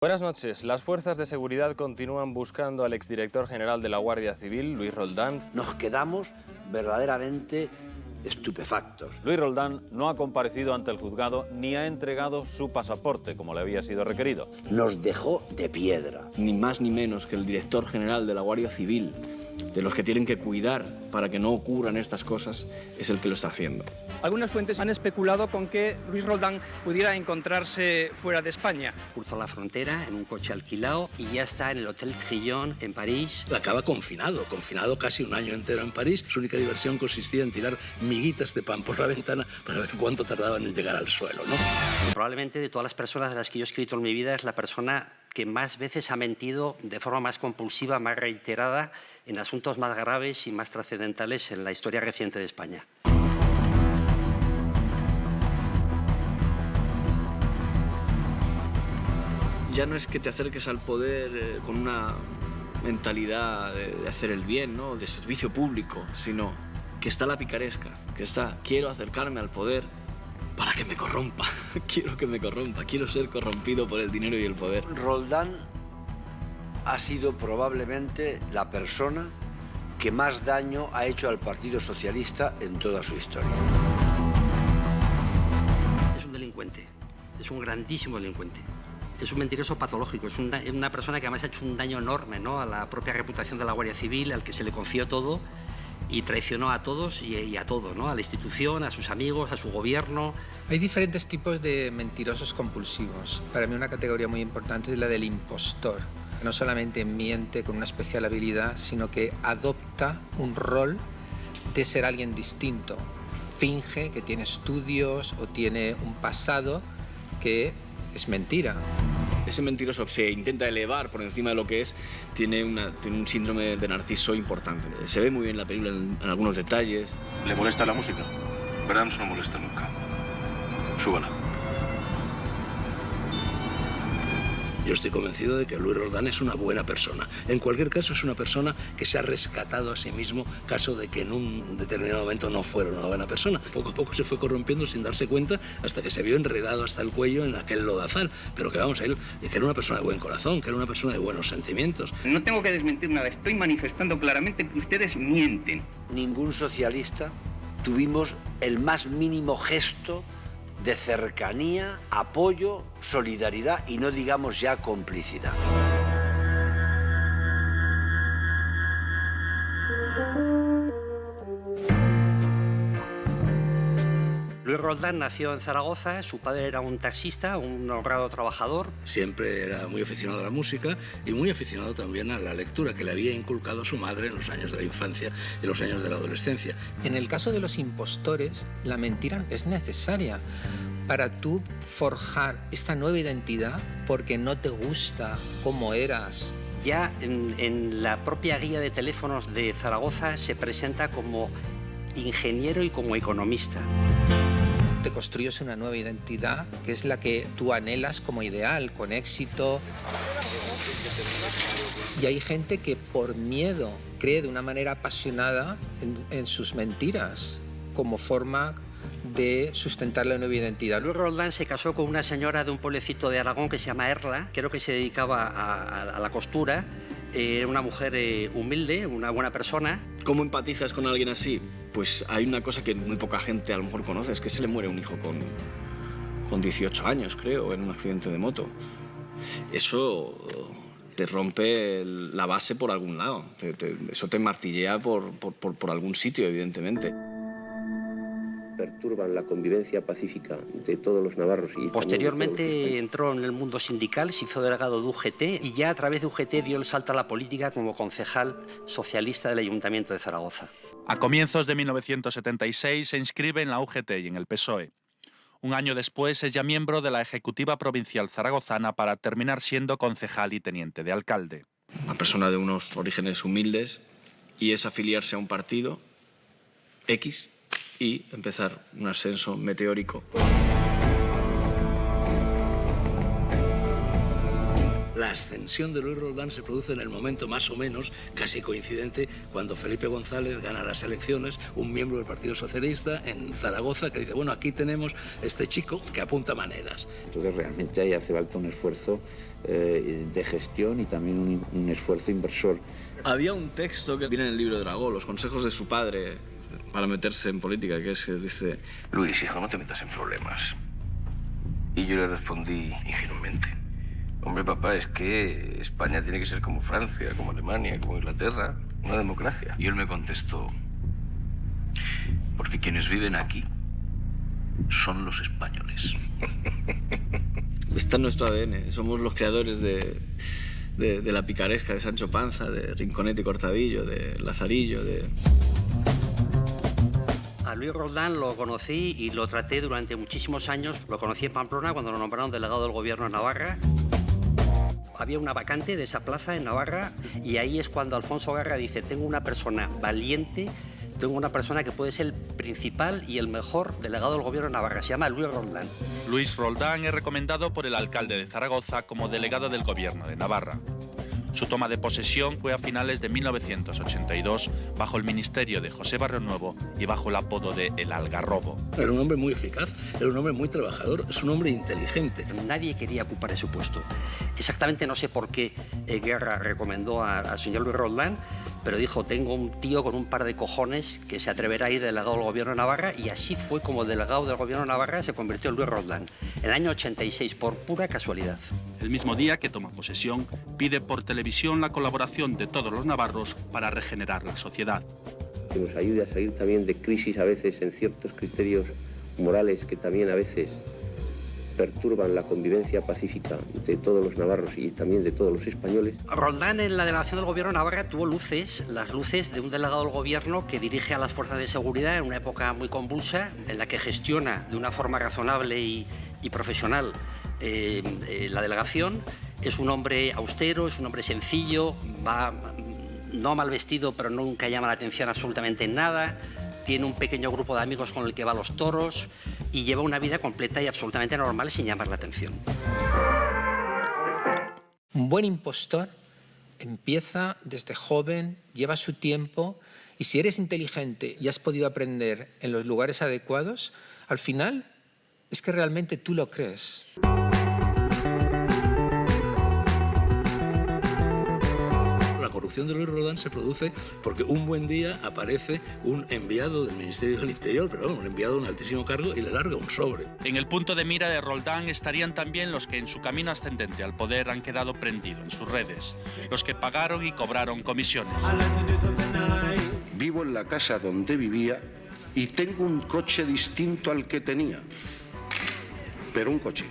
Buenas noches. Las fuerzas de seguridad continúan buscando al exdirector general de la Guardia Civil, Luis Roldán. Nos quedamos verdaderamente estupefactos. Luis Roldán no ha comparecido ante el juzgado ni ha entregado su pasaporte, como le había sido requerido. Nos dejó de piedra. Ni más ni menos que el director general de la Guardia Civil, de los que tienen que cuidar para que no ocurran estas cosas, es el que lo está haciendo. Algunas fuentes han especulado con que Luis Roldán pudiera encontrarse fuera de España. Cruzó la frontera en un coche alquilado y ya está en el Hotel Crillon, en París. Acaba confinado casi un año entero en París. Su única diversión consistía en tirar miguitas de pan por la ventana para ver cuánto tardaban en llegar al suelo, ¿no? Probablemente de todas las personas de las que yo he escrito en mi vida es la persona que más veces ha mentido de forma más compulsiva, más reiterada, en asuntos más graves y más trascendentales en la historia reciente de España. Ya no es que te acerques al poder con una mentalidad de hacer el bien, ¿no?, de servicio público, sino que está la picaresca, que está quiero acercarme al poder para que me corrompa. Quiero que me corrompa, quiero ser corrompido por el dinero y el poder. Roldán ha sido probablemente la persona que más daño ha hecho al Partido Socialista en toda su historia. Es un delincuente, es un grandísimo delincuente. Es un mentiroso patológico, es una persona que además ha hecho un daño enorme, ¿no?, a la propia reputación de la Guardia Civil, al que se le confió todo y traicionó a todos y a todo, ¿no?, a la institución, a sus amigos, a su gobierno. Hay diferentes tipos de mentirosos compulsivos. Para mí una categoría muy importante es la del impostor. No solamente miente con una especial habilidad, sino que adopta un rol de ser alguien distinto. Finge que tiene estudios o tiene un pasado que es mentira. Ese mentiroso se intenta elevar por encima de lo que es, tiene un síndrome de narciso importante. Se ve muy bien en la película en algunos detalles. ¿Le molesta la música? Brahms no molesta nunca. Súbala. Yo estoy convencido de que Luis Roldán es una buena persona. En cualquier caso, es una persona que se ha rescatado a sí mismo, caso de que en un determinado momento no fuera una buena persona. Poco a poco se fue corrompiendo sin darse cuenta hasta que se vio enredado hasta el cuello en aquel lodazal. Pero que vamos, él, que era una persona de buen corazón, que era una persona de buenos sentimientos. No tengo que desmentir nada, estoy manifestando claramente que ustedes mienten. Ningún socialista tuvimos el más mínimo gesto de cercanía, apoyo, solidaridad y no digamos ya complicidad. Luis Roldán nació en Zaragoza, su padre era un taxista, un honrado trabajador. Siempre era muy aficionado a la música y muy aficionado también a la lectura, que le había inculcado su madre en los años de la infancia y los años de la adolescencia. En el caso de los impostores, la mentira es necesaria para tú forjar esta nueva identidad porque no te gusta cómo eras. Ya en la propia guía de teléfonos de Zaragoza se presenta como ingeniero y como economista. Te construyes una nueva identidad que es la que tú anhelas como ideal, con éxito. Y hay gente que por miedo cree de una manera apasionada en sus mentiras como forma de sustentar la nueva identidad. Luis Roldán se casó con una señora de un pueblecito de Aragón que se llama Erla, creo que se dedicaba a la costura. Era una mujer humilde, una buena persona. ¿Cómo empatizas con alguien así? Pues hay una cosa que muy poca gente a lo mejor conoce, es que se le muere un hijo con 18 años, creo, en un accidente de moto. Eso te rompe la base por algún lado, eso te martillea por algún sitio, evidentemente. Perturban la convivencia pacífica de todos los navarros. Y posteriormente entró en el mundo sindical, se hizo delegado de UGT y ya a través de UGT dio el salto a la política como concejal socialista del Ayuntamiento de Zaragoza. A comienzos de 1976 se inscribe en la UGT y en el PSOE. Un año después es ya miembro de la Ejecutiva Provincial Zaragozana para terminar siendo concejal y teniente de alcalde. Una persona de unos orígenes humildes y es afiliarse a un partido X y empezar un ascenso meteórico. La ascensión de Luis Roldán se produce en el momento más o menos casi coincidente cuando Felipe González gana las elecciones, un miembro del Partido Socialista en Zaragoza que dice, bueno, aquí tenemos este chico que apunta maneras. Entonces realmente ahí hace falta un esfuerzo de gestión y también un esfuerzo inversor. Había un texto que viene en el libro de Dragó, los consejos de su padre para meterse en política, que es que dice: Luis, hijo, no te metas en problemas. Y yo le respondí ingenuamente: hombre, papá, es que España tiene que ser como Francia, como Alemania, como Inglaterra, una democracia. Y él me contestó: porque quienes viven aquí son los españoles. Está en nuestro ADN, somos los creadores de la picaresca, de Sancho Panza, de Rinconete y Cortadillo, de Lazarillo, de... A Luis Roldán lo conocí y lo traté durante muchísimos años. Lo conocí en Pamplona cuando lo nombraron delegado del gobierno en Navarra. Había una vacante de esa plaza en Navarra y ahí es cuando Alfonso Garra dice: tengo una persona valiente, tengo una persona que puede ser el principal y el mejor delegado del gobierno de Navarra. Se llama Luis Roldán. Luis Roldán es recomendado por el alcalde de Zaragoza como delegado del gobierno de Navarra. Su toma de posesión fue a finales de 1982 bajo el ministerio de José Barrionuevo y bajo el apodo de El Algarrobo. Era un hombre muy eficaz, era un hombre muy trabajador, es un hombre inteligente. Nadie quería ocupar ese puesto. Exactamente no sé por qué Guerra recomendó al señor Luis Roldán, pero dijo: tengo un tío con un par de cojones que se atreverá a ir delegado del gobierno de Navarra, y así fue como delegado del gobierno de Navarra se convirtió en Luis Roldán, en el año 86, por pura casualidad. El mismo día que toma posesión, pide por televisión la colaboración de todos los navarros para regenerar la sociedad. Que nos ayude a salir también de crisis a veces en ciertos criterios morales que también a veces perturban la convivencia pacífica de todos los navarros y también de todos los españoles. Roldán en la delegación del gobierno de Navarra tuvo las luces de un delegado del gobierno que dirige a las fuerzas de seguridad en una época muy convulsa, en la que gestiona de una forma razonable y profesional la delegación. Es un hombre austero, es un hombre sencillo, va no mal vestido, pero nunca llama la atención absolutamente en nada. Tiene un pequeño grupo de amigos con el que va a los toros y lleva una vida completa y absolutamente normal sin llamar la atención. Un buen impostor empieza desde joven, lleva su tiempo, y si eres inteligente y has podido aprender en los lugares adecuados, al final es que realmente tú lo crees. La corrupción de Luis Roldán se produce porque un buen día aparece un enviado del Ministerio del Interior, pero bueno, un enviado de un altísimo cargo, y le larga un sobre. En el punto de mira de Roldán estarían también los que en su camino ascendente al poder han quedado prendidos en sus redes, los que pagaron y cobraron comisiones. Vivo en la casa donde vivía y tengo un coche distinto al que tenía, pero un coche.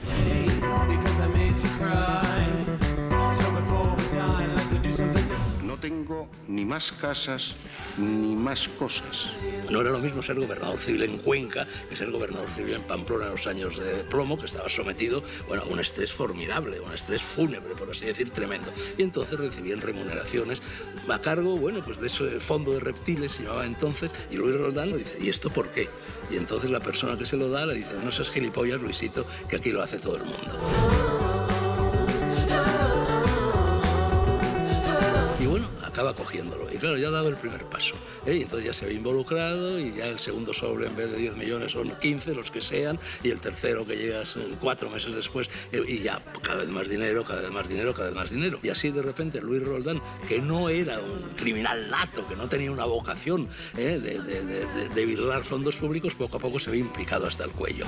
No tengo ni más casas ni más cosas. No era lo mismo ser gobernador civil en Cuenca que ser gobernador civil en Pamplona en los años de plomo, que estaba sometido, bueno, a un estrés formidable, un estrés fúnebre, por así decir, tremendo. Y entonces recibían remuneraciones a cargo, bueno, pues de ese fondo de reptiles se llamaba entonces, y Luis Roldán lo dice: ¿y esto por qué? Y entonces la persona que se lo da le dice: no seas gilipollas, Luisito, que aquí lo hace todo el mundo. Y bueno, acaba cogiéndolo. Y claro, ya ha dado el primer paso, y entonces ya se ve involucrado, y ya el segundo sobre, en vez de 10 millones, son 15, los que sean, y el tercero que llega 4 meses después, y ya cada vez más dinero, cada vez más dinero, cada vez más dinero. Y así de repente Luis Roldán, que no era un criminal nato, que no tenía una vocación de birlar fondos públicos, poco a poco se ve implicado hasta el cuello.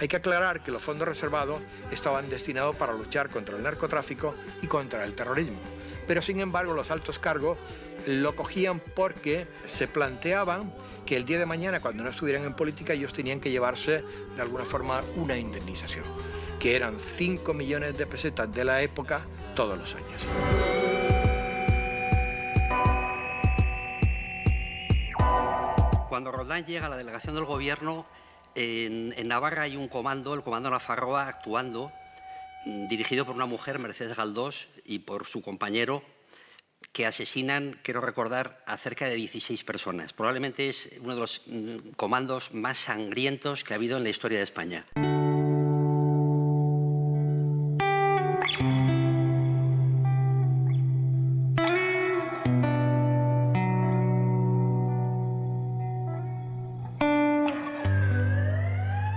Hay que aclarar que los fondos reservados estaban destinados para luchar contra el narcotráfico y contra el terrorismo. Pero sin embargo los altos cargos lo cogían porque se planteaban que el día de mañana, cuando no estuvieran en política, ellos tenían que llevarse de alguna forma una indemnización, que eran 5 millones de pesetas de la época todos los años. Cuando Roldán llega a la delegación del gobierno, en Navarra hay un comando, el comando Nafarroa, actuando, dirigido por una mujer, Mercedes Galdós, y por su compañero, que asesinan, quiero recordar, a cerca de 16 personas. Probablemente es uno de los comandos más sangrientos que ha habido en la historia de España.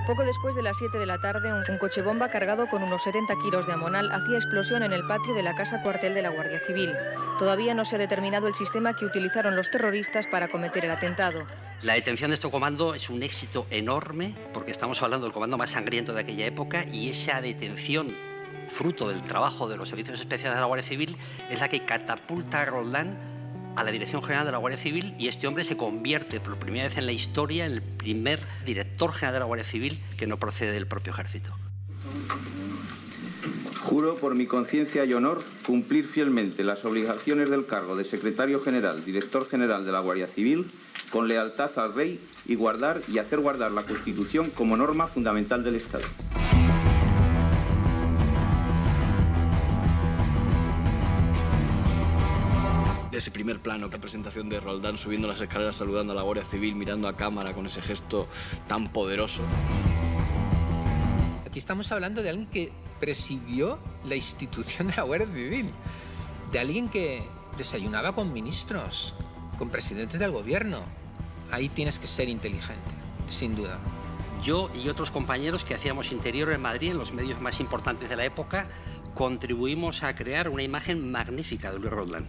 Poco después de las 7 de la tarde, un coche bomba cargado con unos 70 kilos de amonal hacía explosión en el patio de la casa cuartel de la Guardia Civil. Todavía no se ha determinado el sistema que utilizaron los terroristas para cometer el atentado. La detención de este comando es un éxito enorme, porque estamos hablando del comando más sangriento de aquella época, y esa detención, fruto del trabajo de los servicios especiales de la Guardia Civil, es la que catapulta a Roldán a la Dirección General de la Guardia Civil, y este hombre se convierte por primera vez en la historia en el primer director general de la Guardia Civil que no procede del propio ejército. Juro por mi conciencia y honor cumplir fielmente las obligaciones del cargo de secretario general, director general de la Guardia Civil, con lealtad al rey y guardar y hacer guardar la Constitución como norma fundamental del Estado. Ese primer plano, la presentación de Roldán subiendo las escaleras saludando a la Guardia Civil, mirando a cámara con ese gesto tan poderoso. Aquí estamos hablando de alguien que presidió la institución de la Guardia Civil, de alguien que desayunaba con ministros, con presidentes del gobierno. Ahí tienes que ser inteligente, sin duda. Yo y otros compañeros que hacíamos interior en Madrid, en los medios más importantes de la época, contribuimos a crear una imagen magnífica de Luis Roldán,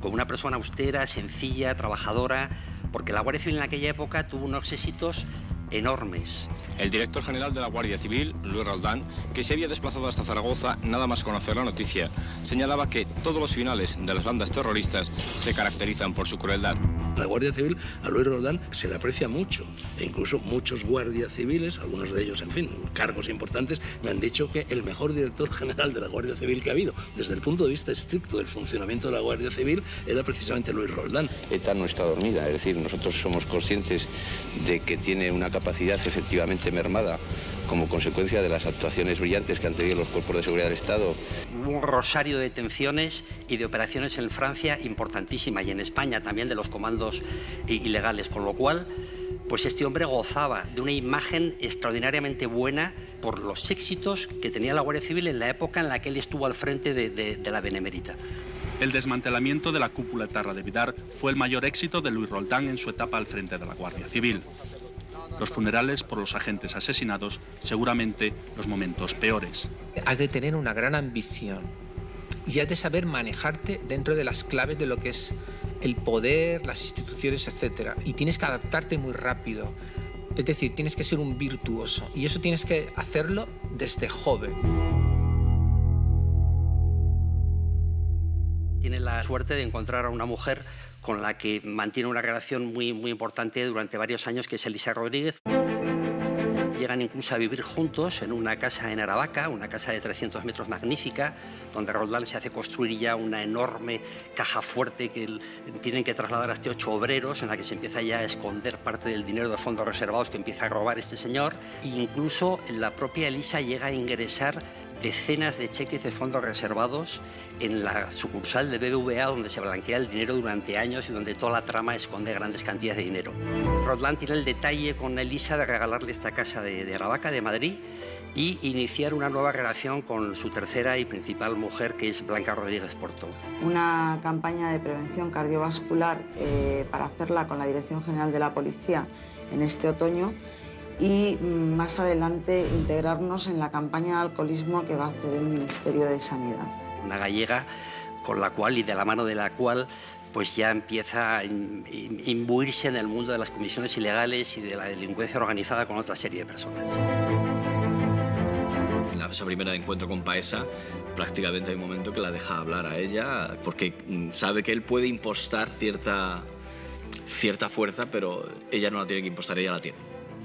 como una persona austera, sencilla, trabajadora, porque la Guardia Civil en aquella época tuvo unos éxitos enormes. El director general de la Guardia Civil, Luis Roldán, que se había desplazado hasta Zaragoza nada más conocer la noticia, señalaba que todos los finales de las bandas terroristas se caracterizan por su crueldad. La Guardia Civil, a Luis Roldán, se le aprecia mucho. E incluso muchos guardias civiles, algunos de ellos, en fin, cargos importantes, me han dicho que el mejor director general de la Guardia Civil que ha habido, desde el punto de vista estricto del funcionamiento de la Guardia Civil, era precisamente Luis Roldán. ETA no está dormida, es decir, nosotros somos conscientes de que tiene una capacidad efectivamente mermada como consecuencia de las actuaciones brillantes que han tenido los cuerpos de seguridad del Estado. Hubo un rosario de detenciones y de operaciones en Francia importantísima, y en España también de los comandos ilegales, con lo cual pues este hombre gozaba de una imagen extraordinariamente buena por los éxitos que tenía la Guardia Civil en la época en la que él estuvo al frente de la Benemérita. El desmantelamiento de la cúpula etarra de Vidar fue el mayor éxito de Luis Roldán en su etapa al frente de la Guardia Civil. Los funerales por los agentes asesinados, seguramente los momentos peores. Has de tener una gran ambición y has de saber manejarte dentro de las claves de lo que es el poder, las instituciones, etc. Y tienes que adaptarte muy rápido. Es decir, tienes que ser un virtuoso, y eso tienes que hacerlo desde joven. Tiene la suerte de encontrar a una mujer con la que mantiene una relación muy importante durante varios años, que es Elisa Rodríguez. Llegan incluso a vivir juntos en una casa en Aravaca, una casa de 300 metros magnífica, donde Roldán se hace construir ya una enorme caja fuerte que tienen que trasladar hasta 8 obreros, en la que se empieza ya a esconder parte del dinero de fondos reservados que empieza a robar este señor. E incluso la propia Elisa llega a ingresar decenas de cheques de fondos reservados en la sucursal de BBVA, donde se blanquea el dinero durante años y donde toda la trama esconde grandes cantidades de dinero. Roldán tiene el detalle con Elisa de regalarle esta casa de Aravaca, de Madrid, y iniciar una nueva relación con su tercera y principal mujer, que es Blanca Rodríguez Porto. Una campaña de prevención cardiovascular para hacerla con la Dirección General de la Policía en este otoño, y más adelante integrarnos en la campaña de alcoholismo que va a hacer el Ministerio de Sanidad. Una gallega con la cual y de la mano de la cual pues ya empieza a imbuirse en el mundo de las comisiones ilegales y de la delincuencia organizada con otra serie de personas. En esa primera encuentro con Paesa, prácticamente hay un momento que la deja hablar a ella, porque sabe que él puede impostar cierta fuerza, pero ella no la tiene que impostar, ella la tiene.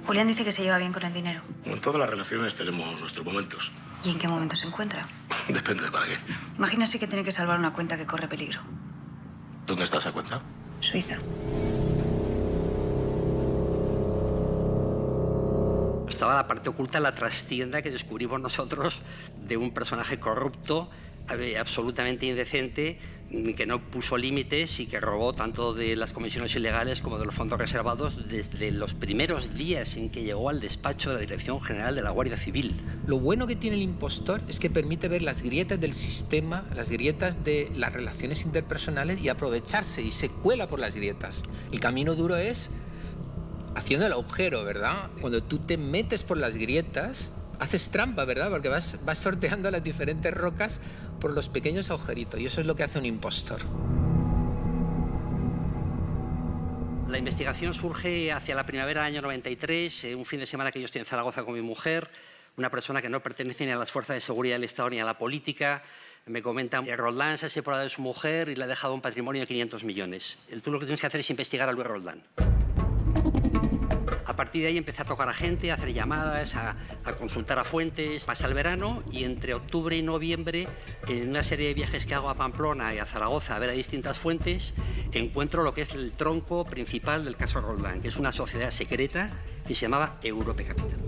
Julián dice que se lleva bien con el dinero. En todas las relaciones tenemos nuestros momentos. ¿Y en qué momento se encuentra? Depende de para qué. Imagínese que tiene que salvar una cuenta que corre peligro. ¿Dónde está esa cuenta? Suiza. Estaba la parte oculta, la trastienda que descubrimos nosotros de un personaje corrupto absolutamente indecente, que no puso límites y que robó tanto de las comisiones ilegales como de los fondos reservados desde los primeros días en que llegó al despacho de la Dirección General de la Guardia Civil. Lo bueno que tiene el impostor es que permite ver las grietas del sistema, las grietas de las relaciones interpersonales y aprovecharse, y se cuela por las grietas. El camino duro es haciendo el agujero, ¿verdad? Cuando tú te metes por las grietas, haces trampa, ¿verdad? Porque vas sorteando las diferentes rocas por los pequeños agujeritos, y eso es lo que hace un impostor. La investigación surge hacia la primavera del año 93, un fin de semana que yo estoy en Zaragoza con mi mujer, una persona que no pertenece ni a las fuerzas de seguridad del Estado ni a la política. Me comenta que Roldán se ha separado de su mujer y le ha dejado un patrimonio de 500 millones. Tú lo que tienes que hacer es investigar a Luis Roldán. A partir de ahí empecé a tocar a gente, a hacer llamadas, a consultar a fuentes. Pasa el verano y entre octubre y noviembre, en una serie de viajes que hago a Pamplona y a Zaragoza a ver a distintas fuentes, encuentro lo que es el tronco principal del caso Roldán, que es una sociedad secreta que se llamaba Europe Capital.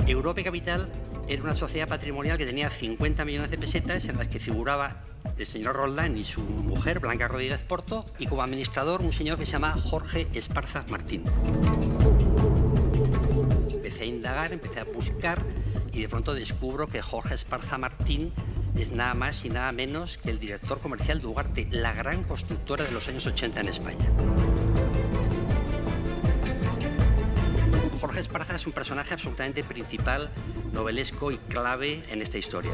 Europe Capital era una sociedad patrimonial que tenía 50 millones de pesetas, en las que figuraba el señor Roldán y su mujer, Blanca Rodríguez Porto, y como administrador un señor que se llama Jorge Esparza Martín. Empecé a indagar, empecé a buscar y de pronto descubro que Jorge Esparza Martín es nada más y nada menos que el director comercial de Ugarte, la gran constructora de los años 80 en España. Jorge Esparza es un personaje absolutamente principal, novelesco y clave en esta historia.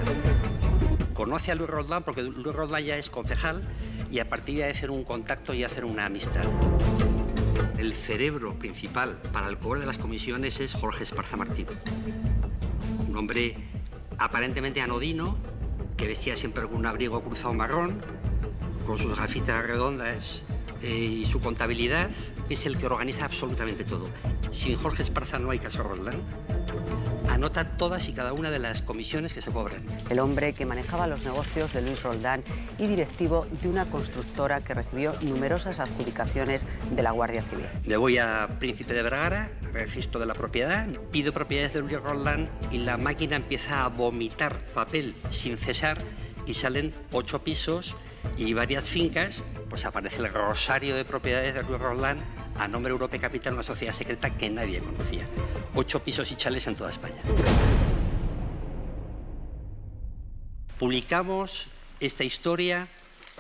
Conoce a Luis Roldán porque Luis Roldán ya es concejal y a partir de ahí hacer un contacto y hacer una amistad. El cerebro principal para el cobro de las comisiones es Jorge Esparza Martín. Un hombre aparentemente anodino, que vestía siempre con un abrigo cruzado marrón, con sus gafitas redondas y su contabilidad, es el que organiza absolutamente todo. Sin Jorge Esparza no hay caso Roldán. Anota todas y cada una de las comisiones que se cobran. El hombre que manejaba los negocios de Luis Roldán y directivo de una constructora que recibió numerosas adjudicaciones de la Guardia Civil. Me voy a Príncipe de Vergara, registro de la propiedad, pido propiedades de Luis Roldán y la máquina empieza a vomitar papel sin cesar y salen 8 pisos y varias fincas, pues aparece el rosario de propiedades de Luis Roldán a nombre de Europe Capital, una sociedad secreta que nadie conocía. 8 pisos y chales en toda España. Publicamos esta historia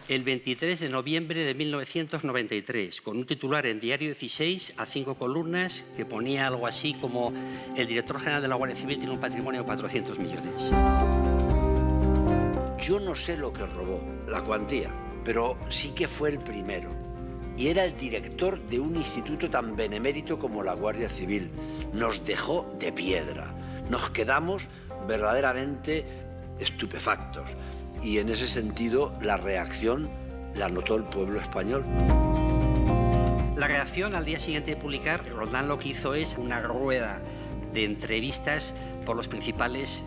el 23 de noviembre de 1993, con un titular en Diario 16 a 5 columnas que ponía algo así como: el director general de la Guardia Civil tiene un patrimonio de 400 millones. Yo no sé lo que robó, la cuantía, pero sí que fue el primero. Y era el director de un instituto tan benemérito como la Guardia Civil. Nos dejó de piedra. Nos quedamos verdaderamente estupefactos. Y en ese sentido, la reacción la notó el pueblo español. La reacción al día siguiente de publicar, Roldán lo que hizo es una rueda de entrevistas por los principales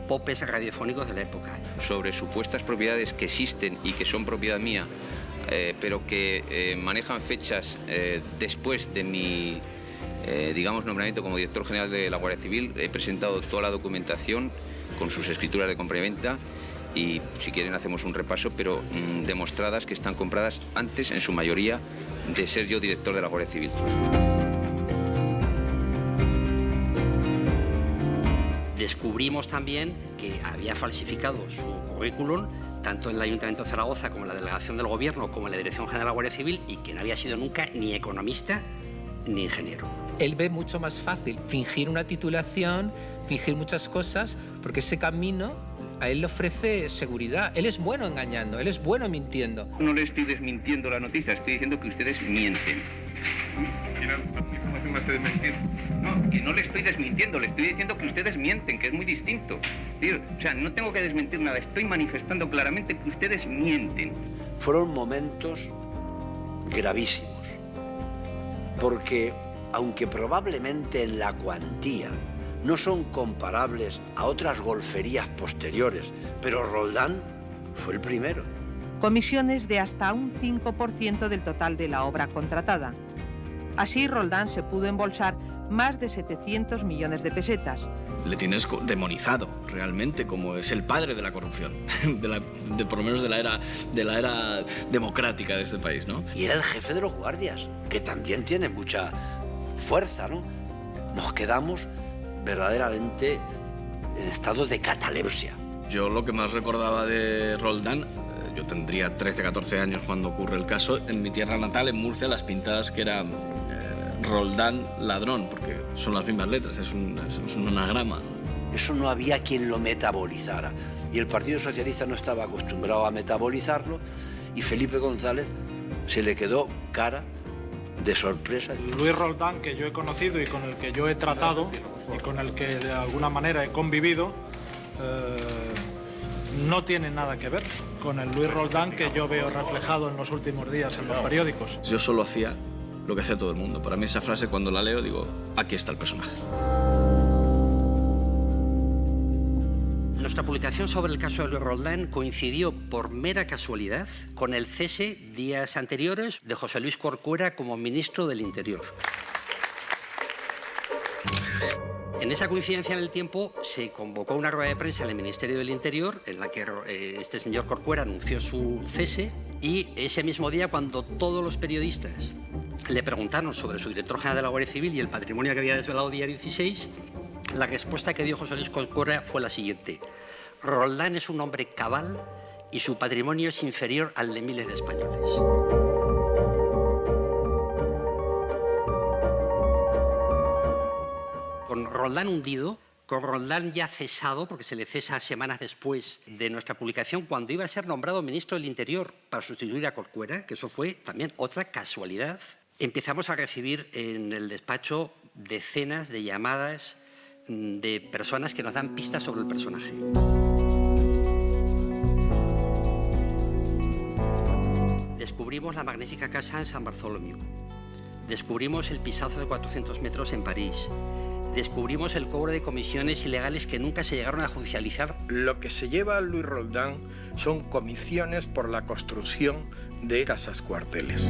popes radiofónicos de la época. Sobre supuestas propiedades que existen y que son propiedad mía, pero que manejan fechas después de mi, digamos, nombramiento como director general de la Guardia Civil. He presentado toda la documentación con sus escrituras de compraventa y, si quieren, hacemos un repaso, pero demostradas que están compradas antes, en su mayoría, de ser yo director de la Guardia Civil. Descubrimos también que había falsificado su currículum tanto en el Ayuntamiento de Zaragoza como en la Delegación del Gobierno como en la Dirección General de la Guardia Civil y que no había sido nunca ni economista ni ingeniero. Él ve mucho más fácil fingir una titulación, fingir muchas cosas, porque ese camino a él le ofrece seguridad. Él es bueno engañando, él es bueno mintiendo. No le estoy desmintiendo la noticia, estoy diciendo que ustedes mienten. ¿Qué información me hace desmentir? No, que no le estoy desmintiendo, le estoy diciendo que ustedes mienten, que es muy distinto. O sea, no tengo que desmentir nada, estoy manifestando claramente que ustedes mienten. Fueron momentos gravísimos, porque aunque probablemente en la cuantía no son comparables a otras golferías posteriores, pero Roldán fue el primero. Comisiones de hasta un 5% del total de la obra contratada. Así, Roldán se pudo embolsar más de 700 millones de pesetas. Le tienes demonizado realmente como es el padre de la corrupción, por lo menos de la era democrática de este país, ¿no? Y era el jefe de los guardias, que también tiene mucha fuerza, ¿no? Nos quedamos verdaderamente en estado de catalepsia. Yo lo que más recordaba de Roldán, yo tendría 13, 14 años cuando ocurre el caso, en mi tierra natal, en Murcia, las pintadas que eran Roldán ladrón, porque son las mismas letras, es un anagrama. Eso no había quien lo metabolizara. Y el Partido Socialista no estaba acostumbrado a metabolizarlo, y Felipe González se le quedó cara de sorpresa. Luis Roldán, que yo he conocido y con el que yo he tratado y con el que de alguna manera he convivido, no tiene nada que ver con el Luis Roldán que yo veo reflejado en los últimos días en los periódicos. Yo solo hacía lo que hace todo el mundo. Para mí esa frase, cuando la leo, digo, aquí está el personaje. Nuestra publicación sobre el caso de Luis Roldán coincidió por mera casualidad con el cese días anteriores de José Luis Corcuera como ministro del Interior. En esa coincidencia en el tiempo se convocó una rueda de prensa en el Ministerio del Interior en la que este señor Corcuera anunció su cese, y ese mismo día, cuando todos los periodistas le preguntaron sobre su director general de la Guardia Civil y el patrimonio que había desvelado día 16, la respuesta que dio José Luis Corcuera fue la siguiente: Roldán es un hombre cabal y su patrimonio es inferior al de miles de españoles. Con Roldán hundido, con Roldán ya cesado, porque se le cesa semanas después de nuestra publicación, cuando iba a ser nombrado ministro del Interior para sustituir a Corcuera, que eso fue también otra casualidad, empezamos a recibir en el despacho decenas de llamadas de personas que nos dan pistas sobre el personaje. Descubrimos la magnífica casa en San Bartholomew. Descubrimos el pisazo de 400 metros en París. Descubrimos el cobro de comisiones ilegales que nunca se llegaron a judicializar. Lo que se lleva a Luis Roldán son comisiones por la construcción de casas cuarteles.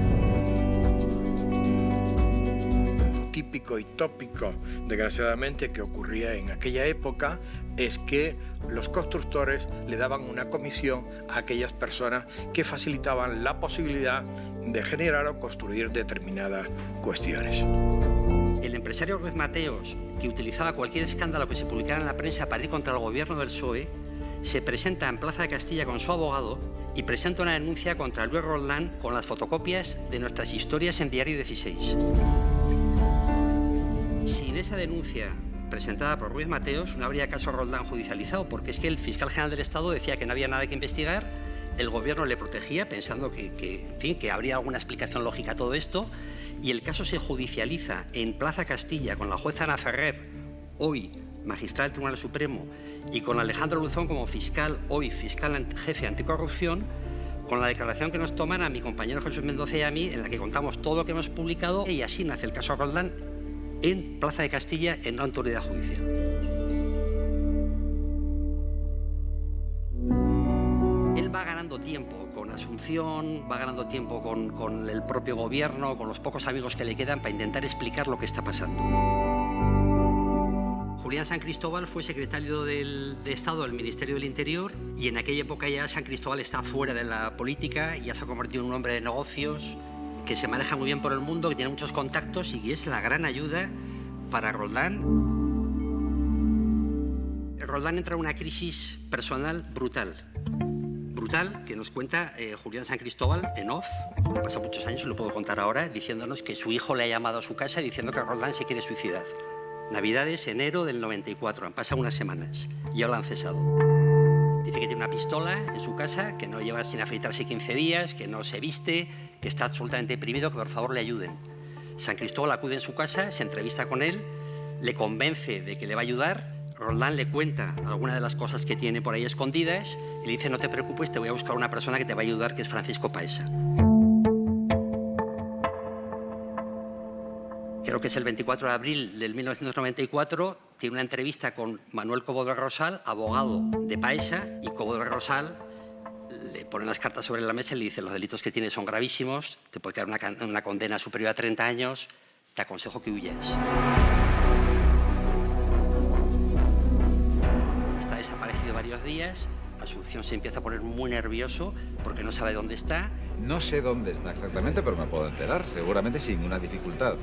Lo típico y tópico, desgraciadamente, que ocurría en aquella época es que los constructores le daban una comisión a aquellas personas que facilitaban la posibilidad de generar o construir determinadas cuestiones. El empresario Ruiz Mateos, que utilizaba cualquier escándalo que se publicara en la prensa para ir contra el gobierno del PSOE, se presenta en Plaza de Castilla con su abogado y presenta una denuncia contra Luis Roldán con las fotocopias de nuestras historias en Diario 16. Sin esa denuncia presentada por Ruiz Mateos, no habría caso Roldán judicializado, porque es que el fiscal general del Estado decía que no había nada que investigar, el gobierno le protegía pensando que habría alguna explicación lógica a todo esto, y el caso se judicializa en Plaza Castilla con la jueza Ana Ferrer, hoy magistrada del Tribunal Supremo, y con Alejandro Luzón como fiscal, hoy fiscal jefe anticorrupción, con la declaración que nos toman a mi compañero Jesús Mendoza y a mí, en la que contamos todo lo que hemos publicado, y así nace el caso Roldán en Plaza de Castilla en la autoridad judicial. Él va ganando tiempo con Asunción, va ganando tiempo con el propio gobierno, con los pocos amigos que le quedan para intentar explicar lo que está pasando. Julián San Cristóbal fue secretario de Estado del Ministerio del Interior, y en aquella época ya San Cristóbal está fuera de la política y ya se ha convertido en un hombre de negocios que se maneja muy bien por el mundo, que tiene muchos contactos y que es la gran ayuda para Roldán. Roldán entra en una crisis personal brutal, que nos cuenta Julián San Cristóbal en off, han pasado muchos años y lo puedo contar ahora, diciéndonos que su hijo le ha llamado a su casa diciendo que Roldán se quiere suicidar. Navidades, enero del 94, han pasado unas semanas y ya lo han cesado. Dice que tiene una pistola en su casa, que no lleva sin afeitarse 15 días, que no se viste, que está absolutamente deprimido, que por favor le ayuden. San Cristóbal acude en su casa, se entrevista con él, le convence de que le va a ayudar. Roldán le cuenta algunas de las cosas que tiene por ahí escondidas y le dice: no te preocupes, te voy a buscar una persona que te va a ayudar, que es Francisco Paesa. Creo que es el 24 de abril del 1994, tiene una entrevista con Manuel Cobo del Rosal, abogado de Paesa, y Cobo del Rosal le pone las cartas sobre la mesa y le dice: los delitos que tienes son gravísimos, te puede quedar una condena superior a 30 años, te aconsejo que huyas. Está desaparecido varios días. Asunción se empieza a poner muy nervioso porque no sabe dónde está. No sé dónde está exactamente, pero me puedo enterar, seguramente sin ninguna dificultad.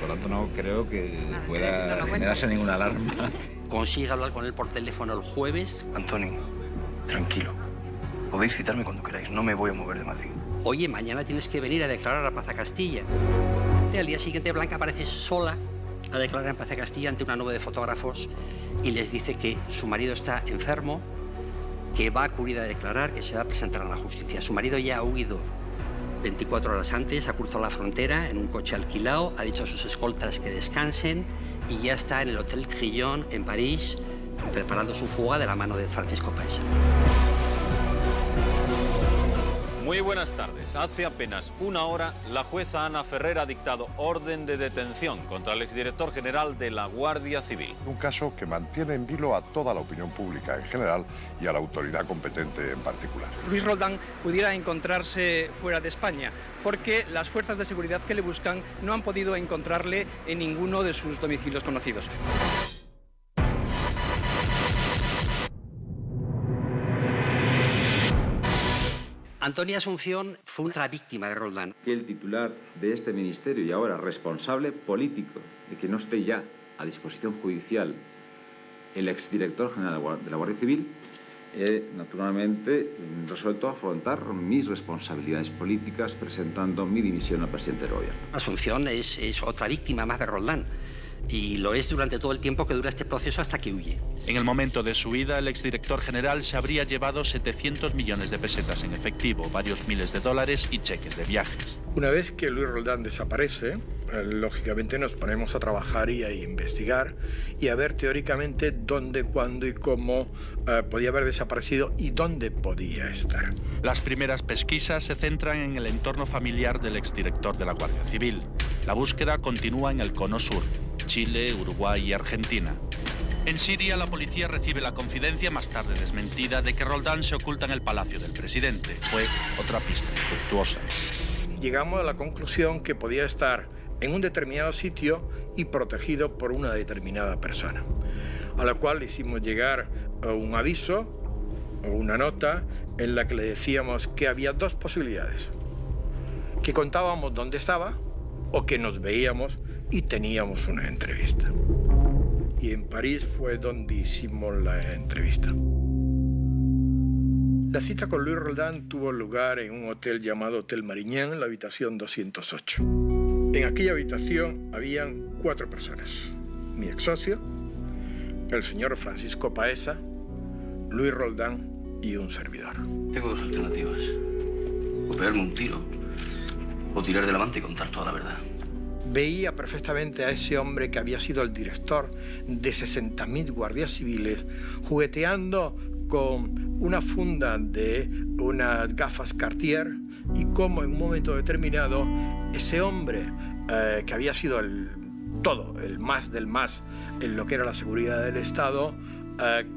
Por lo tanto, no creo que pueda generarse ninguna alarma. Consigue hablar con él por teléfono el jueves. Antoni, tranquilo. Podéis citarme cuando queráis, no me voy a mover de Madrid. Oye, mañana tienes que venir a declarar a Plaza Castilla. Y al día siguiente Blanca aparece sola a declarar en Plaza Castilla ante una nube de fotógrafos y les dice que su marido está enfermo, que va a acudir a declarar, que se va a presentar a la justicia. Su marido ya ha huido 24 horas antes, ha cruzado la frontera en un coche alquilado, ha dicho a sus escoltas que descansen y ya está en el Hotel Crillon en París preparando su fuga de la mano de Francisco Paesa. Muy buenas tardes. Hace apenas una hora, la jueza Ana Ferrer ha dictado orden de detención contra el exdirector general de la Guardia Civil. Un caso que mantiene en vilo a toda la opinión pública en general y a la autoridad competente en particular. Luis Roldán pudiera encontrarse fuera de España, porque las fuerzas de seguridad que le buscan no han podido encontrarle en ninguno de sus domicilios conocidos. Antonia Asunción fue otra víctima de Roldán. Que el titular de este ministerio y ahora responsable político de que no esté ya a disposición judicial el exdirector general de la Guardia Civil, naturalmente resuelto a afrontar mis responsabilidades políticas presentando mi dimisión al presidente del gobierno. Asunción es otra víctima más de Roldán. Y lo es durante todo el tiempo que dura este proceso hasta que huye. En el momento de su huida, el exdirector general se habría llevado 700 millones de pesetas en efectivo, varios miles de dólares y cheques de viajes. Una vez que Luis Roldán desaparece, lógicamente nos ponemos a trabajar y a investigar y a ver teóricamente dónde, cuándo y cómo podía haber desaparecido y dónde podía estar. Las primeras pesquisas se centran en el entorno familiar del exdirector de la Guardia Civil. La búsqueda continúa en el Cono Sur, Chile, Uruguay y Argentina. En Siria, la policía recibe la confidencia, más tarde desmentida, de que Roldán se oculta en el palacio del presidente. Fue otra pista infructuosa. Llegamos a la conclusión que podía estar en un determinado sitio y protegido por una determinada persona, a la cual le hicimos llegar un aviso o una nota en la que le decíamos que había dos posibilidades: que contábamos dónde estaba o que nos veíamos y teníamos una entrevista. Y en París fue donde hicimos la entrevista. La cita con Luis Roldán tuvo lugar en un hotel llamado Hotel Mariñán, en la habitación 208. En aquella habitación habían 4 personas: mi ex socio, el señor Francisco Paesa, Luis Roldán y un servidor. Tengo dos alternativas: o pegarme un tiro o tirar del amante y contar toda la verdad. Veía perfectamente a ese hombre que había sido el director de 60.000 guardias civiles jugueteando con una funda de unas gafas Cartier y cómo en un momento determinado ese hombre que había sido el más del más en lo que era la seguridad del Estado,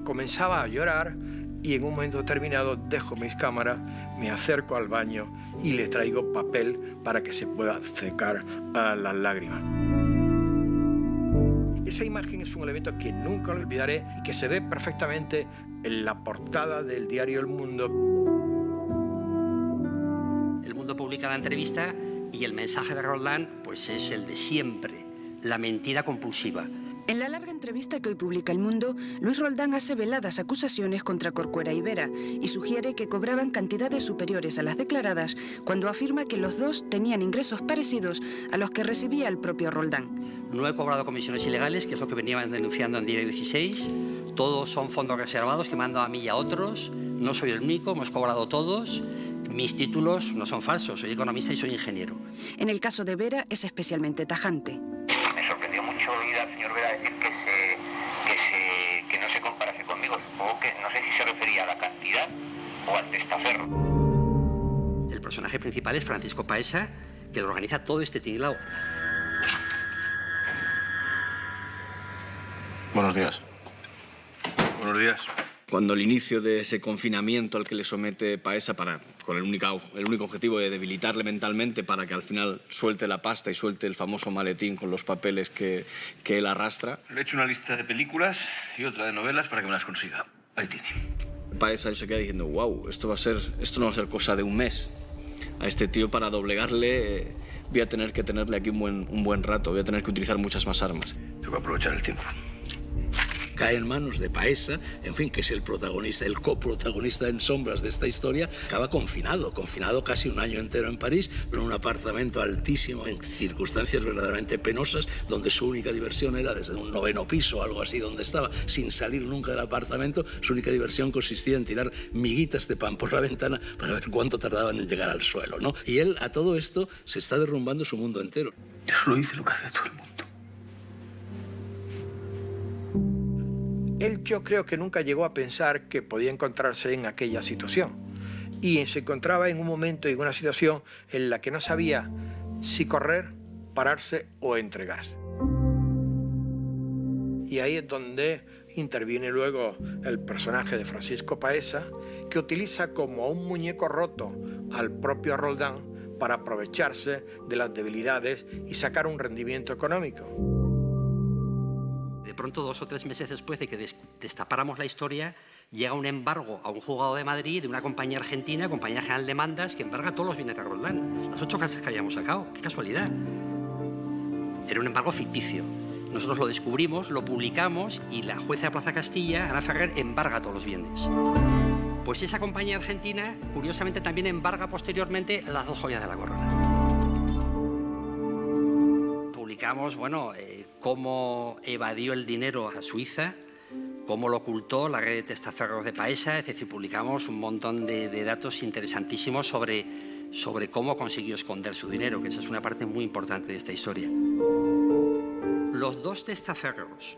comenzaba a llorar y en un momento determinado dejo mis cámaras, me acerco al baño y le traigo papel para que se pueda secar las lágrimas. Esa imagen es un elemento que nunca lo olvidaré y que se ve perfectamente en la portada del diario El Mundo. El Mundo publica la entrevista y el mensaje de Roldán pues es el de siempre: la mentira compulsiva. En la larga entrevista que hoy publica El Mundo, Luis Roldán hace veladas acusaciones contra Corcuera y Vera y sugiere que cobraban cantidades superiores a las declaradas cuando afirma que los dos tenían ingresos parecidos a los que recibía el propio Roldán. No he cobrado comisiones ilegales, que es lo que venían denunciando en Diario 16. Todos son fondos reservados que me han dado a mí y a otros. No soy el único, hemos cobrado todos. Mis títulos no son falsos, soy economista y soy ingeniero. En el caso de Vera es especialmente tajante. Me sorprendió mucho oír al señor Vera decir que no se comparase conmigo. Supongo que no sé si se refería a la cantidad o al testaferro. El personaje principal es Francisco Paesa, que lo organiza todo este tinglao. Buenos días. Buenos días. Cuando el inicio de ese confinamiento al que le somete Paesa con el único objetivo de debilitarle mentalmente para que al final suelte la pasta y suelte el famoso maletín con los papeles que él arrastra. Le he hecho una lista de películas y otra de novelas para que me las consiga. Ahí tiene. Paesa se queda diciendo, wow, esto no va a ser cosa de un mes. A este tío para doblegarle voy a tener que tenerle aquí un buen rato, voy a tener que utilizar muchas más armas. Tengo que aprovechar el tiempo. Cae en manos de Paesa, en fin, que es el protagonista, el coprotagonista en sombras de esta historia. Acaba confinado casi un año entero en París, pero en un apartamento altísimo, en circunstancias verdaderamente penosas, donde su única diversión era desde un 9º piso o algo así donde estaba, sin salir nunca del apartamento. Su única diversión consistía en tirar miguitas de pan por la ventana para ver cuánto tardaban en llegar al suelo, ¿no? Y él, a todo esto, se está derrumbando su mundo entero. Yo solo hice lo que hace todo el mundo. Él, yo creo que nunca llegó a pensar que podía encontrarse en aquella situación. Y se encontraba en un momento y en una situación en la que no sabía si correr, pararse o entregarse. Y ahí es donde interviene luego el personaje de Francisco Paesa, que utiliza como un muñeco roto al propio Roldán para aprovecharse de las debilidades y sacar un rendimiento económico. De pronto, 2 o 3 meses después de que destapáramos la historia, llega un embargo a un juzgado de Madrid de una compañía argentina, Compañía General de Mandas, que embarga todos los bienes de Roldán. Las 8 casas que habíamos sacado. ¡Qué casualidad! Era un embargo ficticio. Nosotros lo descubrimos, lo publicamos y la jueza de Plaza Castilla, Ana Ferrer, embarga todos los bienes. Pues esa compañía argentina, curiosamente, también embarga posteriormente las 2 joyas de la corona. Publicamos, cómo evadió el dinero a Suiza, cómo lo ocultó la red de testaferros de Paesa, es decir, publicamos un montón de datos interesantísimos sobre cómo consiguió esconder su dinero, que esa es una parte muy importante de esta historia. Los 2 testaferros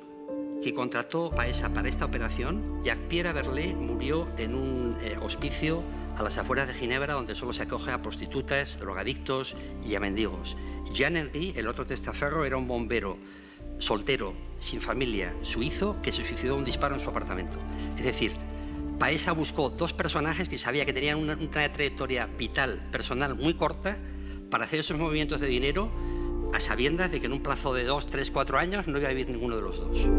que contrató Paesa para esta operación, Jacques-Pierre Averlet murió en un hospicio a las afueras de Ginebra, donde solo se acoge a prostitutas, drogadictos y a mendigos. Jean-Henri, el otro testaferro, era un bombero soltero, sin familia, suizo, que se suicidó de un disparo en su apartamento. Es decir, Paesa buscó 2 personajes que sabía que tenían una trayectoria vital, personal muy corta, para hacer esos movimientos de dinero a sabiendas de que en un plazo de 2, 3, 4 años no iba a vivir ninguno de los 2.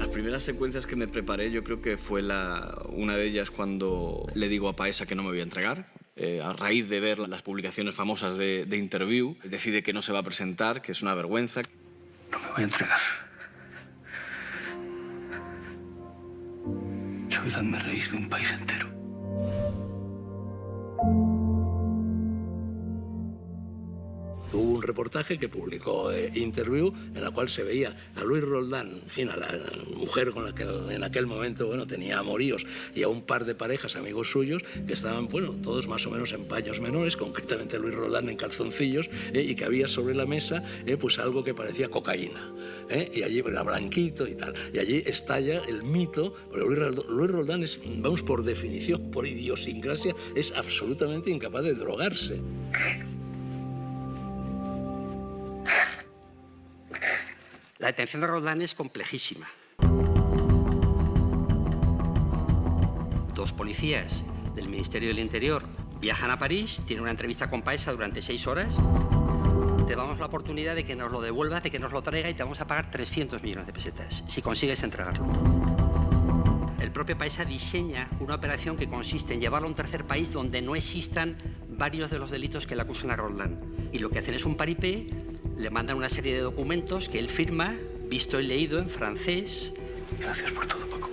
Las primeras secuencias que me preparé, yo creo que fue una de ellas cuando le digo a Paesa que no me voy a entregar. A raíz de ver las publicaciones famosas de Interview, decide que no se va a presentar, que es una vergüenza. No me voy a entregar. Soy el hazmerreír de un país entero. Hubo un reportaje que publicó Interview en la cual se veía a Luis Roldán, en fin, a la mujer con la que en aquel momento tenía amoríos, y a un par de parejas, amigos suyos, que estaban todos más o menos en paños menores, concretamente Luis Roldán en calzoncillos, y que había sobre la mesa pues algo que parecía cocaína. Y allí era blanquito y tal. Y allí estalla el mito, porque Luis Roldán es, vamos, por definición, por idiosincrasia, es absolutamente incapaz de drogarse. La detención de Roldán es complejísima. 2 policías del Ministerio del Interior viajan a París, tienen una entrevista con Paesa durante 6 horas. Te damos la oportunidad de que nos lo devuelvas, de que nos lo traiga, y te vamos a pagar 300 millones de pesetas si consigues entregarlo. El propio Paesa diseña una operación que consiste en llevarlo a un tercer país donde no existan varios de los delitos que le acusan a Roldán. Y lo que hacen es un paripé, le mandan una serie de documentos que él firma, visto y leído en francés. Gracias por todo, Paco.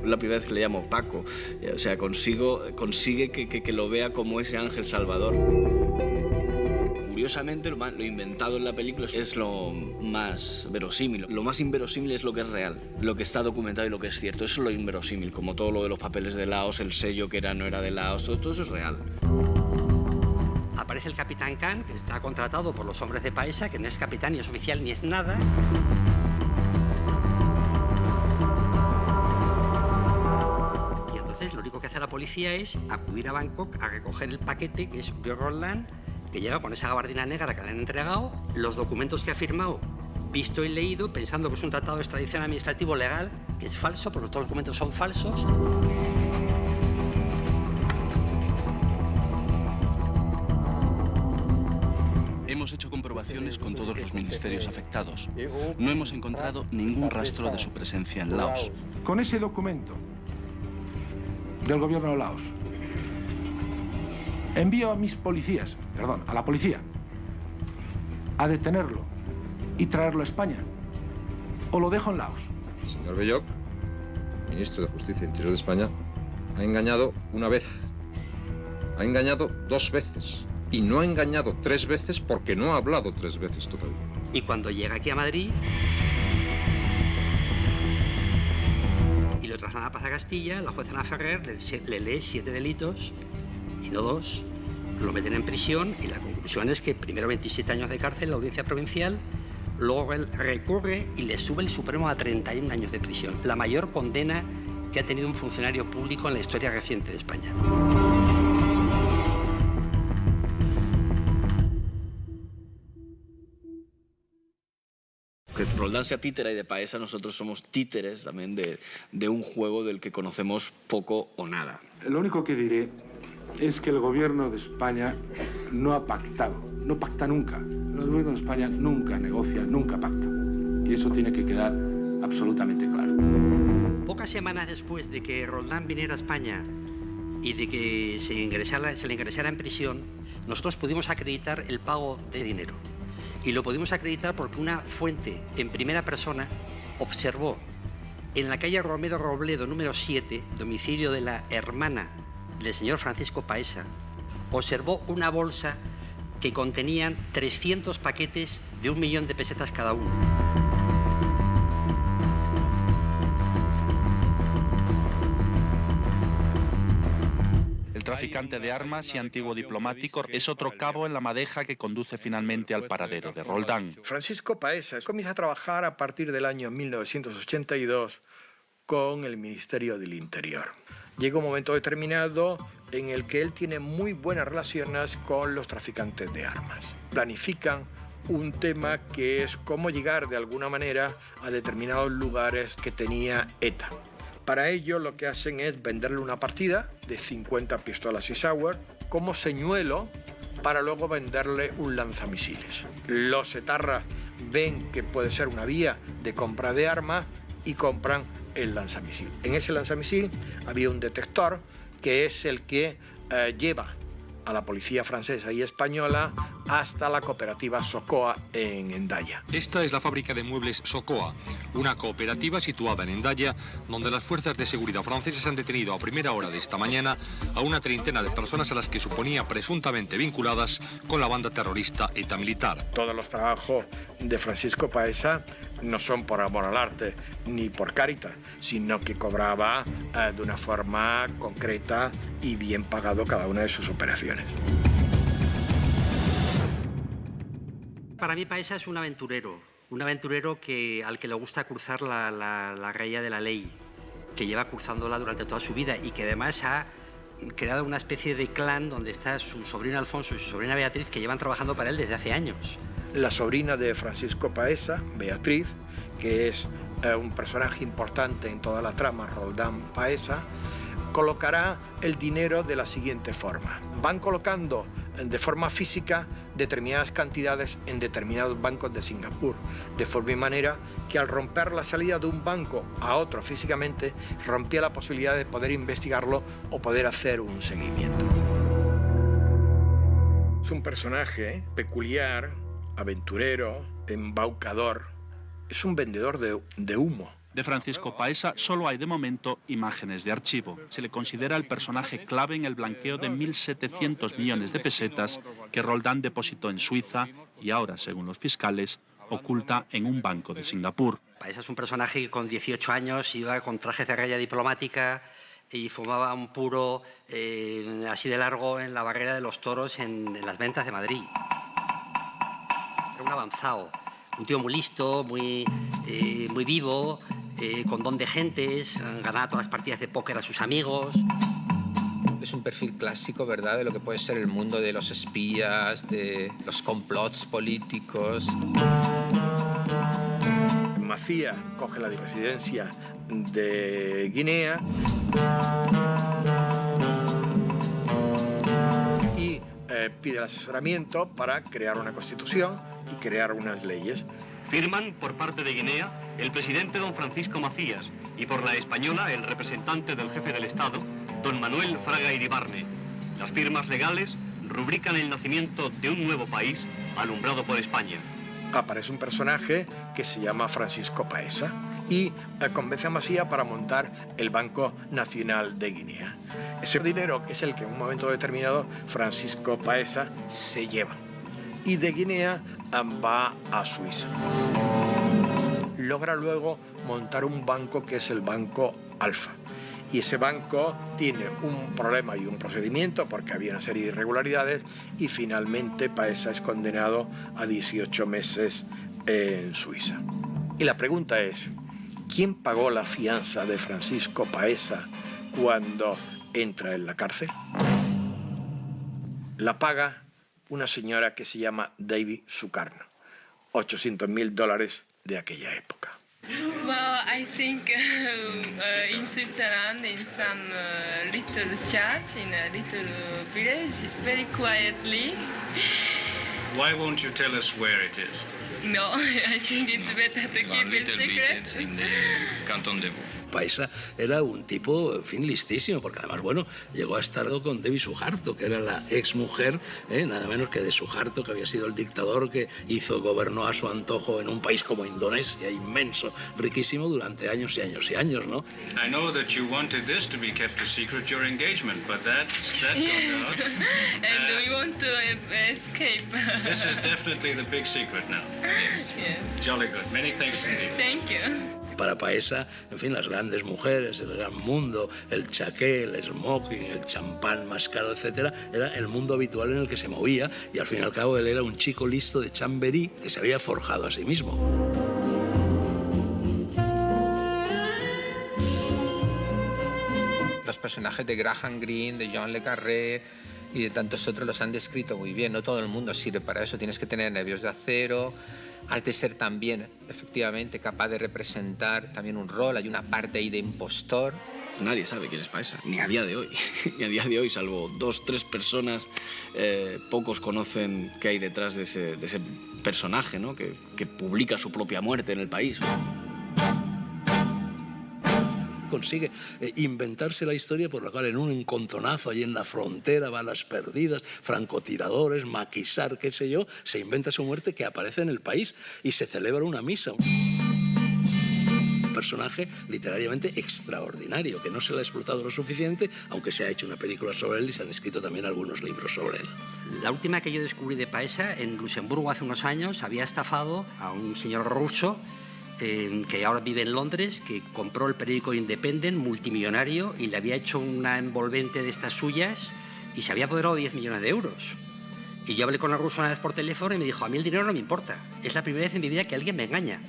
La primera vez que le llamo Paco, o sea, consigue que lo vea como ese ángel salvador. Curiosamente, lo inventado en la película es lo más verosímil. Lo más inverosímil es lo que es real, lo que está documentado y lo que es cierto. Eso es lo inverosímil, como todo lo de los papeles de Laos, el sello que no era de Laos, todo eso es real. Aparece el capitán Khan, que está contratado por los hombres de Paesa, que no es capitán, ni es oficial, ni es nada. Y entonces lo único que hace la policía es acudir a Bangkok a recoger el paquete, que es Luis Roldán, que llega con esa gabardina negra que le han entregado, los documentos que ha firmado visto y leído pensando que es un tratado de extradición administrativo legal, que es falso, porque todos los documentos son falsos. Hemos hecho comprobaciones con todos los ministerios afectados. No hemos encontrado ningún rastro de su presencia en Laos. Con ese documento del gobierno de Laos, envío a la policía, a detenerlo y traerlo a España, o lo dejo en Laos. El señor Belloc, ministro de Justicia e Interior de España, ha engañado una vez, ha engañado 2 veces y no ha engañado 3 veces porque no ha hablado 3 veces todavía. Y cuando llega aquí a Madrid y lo traslada a Plaza Castilla, la jueza Ana Ferrer le lee 7 delitos y no 2. Lo meten en prisión y la conclusión es que primero 27 años de cárcel, la audiencia provincial, luego él recurre y le sube el Supremo a 31 años de prisión. La mayor condena que ha tenido un funcionario público en la historia reciente de España. Que Roldán sea títere y de Paesa, nosotros somos títeres también de un juego del que conocemos poco o nada. Lo único que diré es que el gobierno de España no ha pactado, no pacta nunca. El gobierno de España nunca negocia, nunca pacta. Y eso tiene que quedar absolutamente claro. Pocas semanas después de que Roldán viniera a España y de que se le ingresara en prisión, nosotros pudimos acreditar el pago de dinero. Y lo pudimos acreditar porque una fuente en primera persona observó en la calle Romero Robledo, número 7, domicilio de la hermana del señor Francisco Paesa, observó una bolsa que contenían 300 paquetes de 1 millón de pesetas cada uno. El traficante de armas y antiguo diplomático es otro cabo en la madeja que conduce finalmente al paradero de Roldán. Francisco Paesa comienza a trabajar a partir del año 1982 con el Ministerio del Interior. Llega un momento determinado en el que él tiene muy buenas relaciones con los traficantes de armas. Planifican un tema que es cómo llegar de alguna manera a determinados lugares que tenía ETA. Para ello lo que hacen es venderle una partida de 50 pistolas Sauer como señuelo para luego venderle un lanzamisiles. Los etarras ven que puede ser una vía de compra de armas y compran el lanzamisil. En ese lanzamisil había un detector que es el que lleva a la policía francesa y española hasta la cooperativa Socoa en Hendaya. Esta es la fábrica de muebles Socoa, una cooperativa situada en Hendaya, donde las fuerzas de seguridad francesas han detenido a primera hora de esta mañana a una treintena de personas a las que suponía presuntamente vinculadas con la banda terrorista ETA Militar. Todos los trabajos de Francisco Paesa no son por amor al arte ni por caritas, sino que cobraba de una forma concreta y bien pagado cada una de sus operaciones. Para mí Paesa es un aventurero al que le gusta cruzar la raya de la ley, que lleva cruzándola durante toda su vida y que además ha creado una especie de clan donde está su sobrino Alfonso y su sobrina Beatriz, que llevan trabajando para él desde hace años. La sobrina de Francisco Paesa, Beatriz, que es un personaje importante en toda la trama, Roldán Paesa, colocará el dinero de la siguiente forma. Van colocando de forma física determinadas cantidades en determinados bancos de Singapur, de forma y manera que al romper la salida de un banco a otro físicamente, rompía la posibilidad de poder investigarlo o poder hacer un seguimiento. Es un personaje peculiar, aventurero, embaucador, es un vendedor de humo. De Francisco Paesa solo hay de momento imágenes de archivo. Se le considera el personaje clave en el blanqueo de 1.700 millones de pesetas que Roldán depositó en Suiza y ahora, según los fiscales, oculta en un banco de Singapur. Paesa es un personaje que con 18 años iba con trajes de raya diplomática y fumaba un puro así de largo en la barrera de los toros en las ventas de Madrid. Era un avanzado, un tío muy listo, muy vivo, con don de gentes, ganaba todas las partidas de póker a sus amigos. Es un perfil clásico, ¿verdad?, de lo que puede ser el mundo de los espías, de los complots políticos. Macía coge la presidencia de Guinea y pide el asesoramiento para crear una constitución y crear unas leyes. Firman por parte de Guinea el presidente don Francisco Macías y por la española el representante del jefe del Estado, don Manuel Fraga Iribarne. Las firmas legales rubrican el nacimiento de un nuevo país alumbrado por España. Aparece un personaje que se llama Francisco Paesa y convence a Macía para montar el Banco Nacional de Guinea. Ese dinero es el que en un momento determinado Francisco Paesa se lleva y de Guinea va a Suiza. Logra luego montar un banco que es el Banco Alfa. Y ese banco tiene un problema y un procedimiento porque había una serie de irregularidades y finalmente Paesa es condenado a 18 meses en Suiza. Y la pregunta es, ¿quién pagó la fianza de Francisco Paesa cuando entra en la cárcel? La paga una señora que se llama David Sukarno, $800.000 de aquella época. Well, I think in Switzerland, in some little church, in a little village, very quietly. Why won't you tell us where it is? No, I think it's better to keep it secret. In the Canton de Vaud. Paesa era un tipo, en fin, listísimo, porque además, bueno, llegó a estar con Debbie Suharto, que era la exmujer, nada menos que de Suharto, que había sido el dictador que gobernó a su antojo en un país como Indonesia, inmenso, riquísimo, durante años y años y años, ¿no? I know that you wanted this to be kept a secret, your engagement, but that got out. And we want to escape. This is definitely the big secret now. Yes. Jolly good. Many thanks indeed. Thank you. Para Paesa, en fin, las grandes mujeres, el gran mundo, el chaqué, el smoking, el champán más caro, etcétera, era el mundo habitual en el que se movía y al fin y al cabo él era un chico listo de Chamberí que se había forjado a sí mismo. Los personajes de Graham Greene, de John le Carré y de tantos otros los han descrito muy bien. No todo el mundo sirve para eso, tienes que tener nervios de acero, has de ser también, efectivamente, capaz de representar también un rol, hay una parte ahí de impostor. Nadie sabe quién es Paesa, ni a día de hoy. Ni a día de hoy, salvo 2 o 3 personas, pocos conocen qué hay detrás de ese personaje, ¿no? que publica su propia muerte en el país. Consigue inventarse la historia por la cual en un encontronazo allí en la frontera, balas perdidas, francotiradores, maquisar, qué sé yo, se inventa su muerte que aparece en el país y se celebra una misa. Un personaje literariamente extraordinario, que no se le ha explotado lo suficiente, aunque se ha hecho una película sobre él y se han escrito también algunos libros sobre él. La última que yo descubrí de Paesa, en Luxemburgo hace unos años, había estafado a un señor ruso que ahora vive en Londres, que compró el periódico Independent, multimillonario, y le había hecho una envolvente de estas suyas y se había apoderado 10 millones de euros. Y yo hablé con el ruso una vez por teléfono y me dijo, a mí el dinero no me importa, es la primera vez en mi vida que alguien me engaña.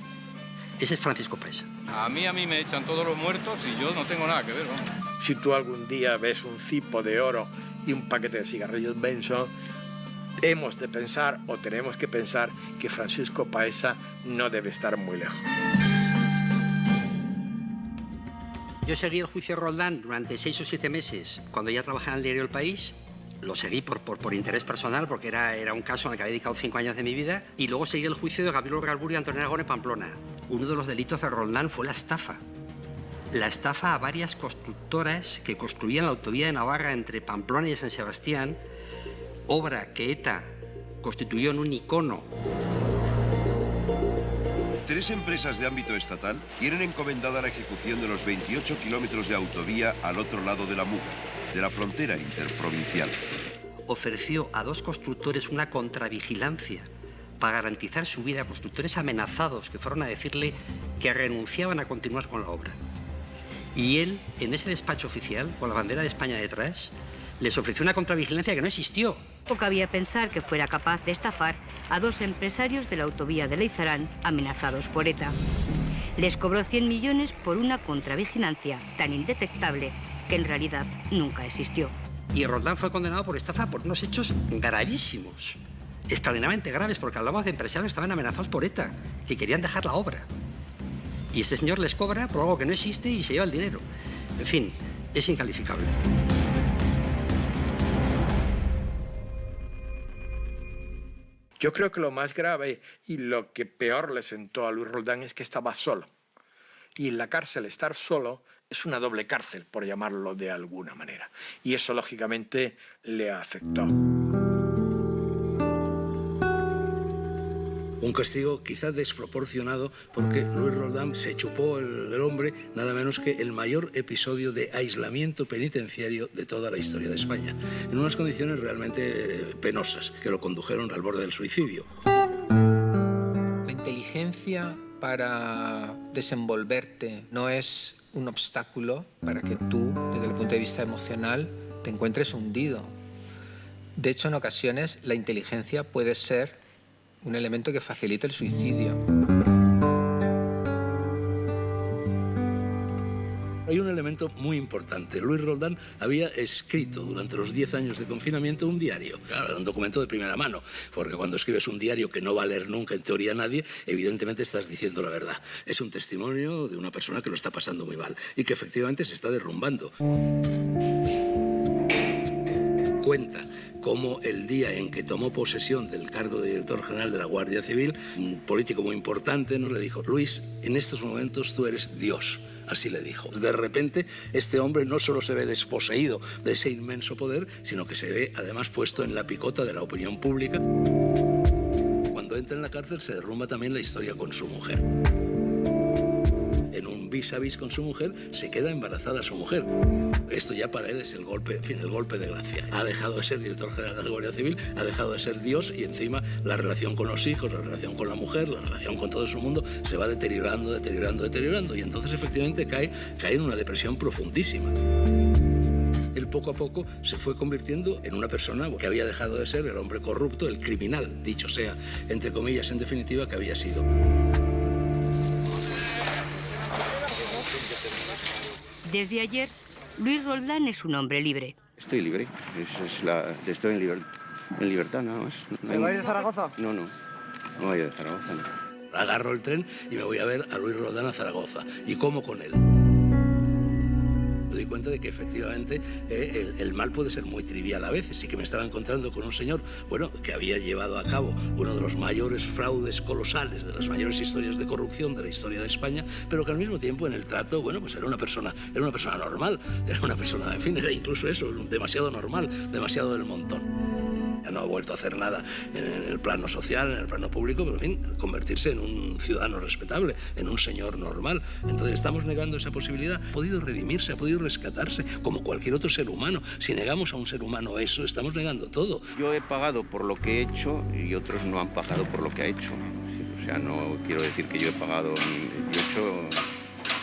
Ese es Francisco Paesa. A mí me echan todos los muertos y yo no tengo nada que ver, vamos. Si tú algún día ves un cipo de oro y un paquete de cigarrillos Benson, hemos de pensar o tenemos que pensar que Francisco Paesa no debe estar muy lejos. Yo seguí el juicio de Roldán durante 6 o 7 meses cuando ya trabajaba en el diario El País. Lo seguí por interés personal porque era un caso en el que había dedicado 5 años de mi vida. Y luego seguí el juicio de Gabriel Garburio y Antonio Aragón en Pamplona. Uno de los delitos de Roldán fue la estafa. La estafa a varias constructoras que construían la autovía de Navarra entre Pamplona y San Sebastián, obra que ETA constituyó en un icono. 3 empresas de ámbito estatal tienen encomendada la ejecución de los 28 kilómetros de autovía al otro lado de la Muga, de la frontera interprovincial. Ofreció a 2 constructores una contravigilancia para garantizar su vida a constructores amenazados que fueron a decirle que renunciaban a continuar con la obra. Y él, en ese despacho oficial, con la bandera de España detrás, les ofreció una contravigilancia que no existió. Poco cabía pensar que fuera capaz de estafar a 2 empresarios de la autovía de Leizarán amenazados por ETA. Les cobró 100 millones por una contravigilancia tan indetectable que en realidad nunca existió. Y Roldán fue condenado por estafa por unos hechos gravísimos. extraordinariamente graves, porque hablamos de empresarios que estaban amenazados por ETA, que querían dejar la obra. Y ese señor les cobra por algo que no existe y se lleva el dinero. En fin, es incalificable. Yo creo que lo más grave y lo que peor le sentó a Luis Roldán es que estaba solo. Y en la cárcel estar solo es una doble cárcel, por llamarlo de alguna manera. Y eso, lógicamente, le afectó. Un castigo quizá desproporcionado porque Luis Roldán se chupó el hombre nada menos que el mayor episodio de aislamiento penitenciario de toda la historia de España, en unas condiciones realmente penosas que lo condujeron al borde del suicidio. La inteligencia para desenvolverte no es un obstáculo para que tú, desde el punto de vista emocional, te encuentres hundido. De hecho, en ocasiones, la inteligencia puede ser un elemento que facilita el suicidio. Hay un elemento muy importante. Luis Roldán había escrito durante los 10 años de confinamiento un diario. Claro, era un documento de primera mano, porque cuando escribes un diario que no va a leer nunca en teoría nadie, evidentemente estás diciendo la verdad. Es un testimonio de una persona que lo está pasando muy mal y que efectivamente se está derrumbando. Cuenta cómo el día en que tomó posesión del cargo de director general de la Guardia Civil, un político muy importante nos le dijo: Luis, en estos momentos tú eres Dios. Así le dijo. De repente, este hombre no solo se ve desposeído de ese inmenso poder, sino que se ve además puesto en la picota de la opinión pública. Cuando entra en la cárcel se derrumba también la historia con su mujer. En un vis a vis con su mujer, se queda embarazada su mujer. Esto ya para él es el golpe, en fin, el golpe de gracia. Ha dejado de ser director general de la Guardia Civil, ha dejado de ser Dios y encima la relación con los hijos, la relación con la mujer, la relación con todo su mundo se va deteriorando y entonces efectivamente cae en una depresión profundísima. Él poco a poco se fue convirtiendo en una persona que había dejado de ser el hombre corrupto, el criminal, dicho sea, entre comillas, en definitiva, que había sido. Desde ayer, Luis Roldán es un hombre libre. Estoy libre, estoy en libertad nada más. ¿Se va a ir de Zaragoza? No voy a ir de Zaragoza. No. Agarro el tren y me voy a ver a Luis Roldán a Zaragoza. ¿Y como con él? Me doy cuenta de que efectivamente el mal puede ser muy trivial a veces y que me estaba encontrando con un señor, bueno, que había llevado a cabo uno de los mayores fraudes colosales, de las mayores historias de corrupción de la historia de España, pero que al mismo tiempo en el trato, bueno, pues era una persona normal, era una persona, en fin, era incluso eso, demasiado normal, demasiado del montón. Ya no ha vuelto a hacer nada en el plano social, en el plano público, pero en fin, convertirse en un ciudadano respetable, en un señor normal. Entonces estamos negando esa posibilidad. Ha podido redimirse, ha podido rescatarse, como cualquier otro ser humano. Si negamos a un ser humano eso, estamos negando todo. Yo he pagado por lo que he hecho y otros no han pagado por lo que ha hecho. O sea, no quiero decir que yo he pagado,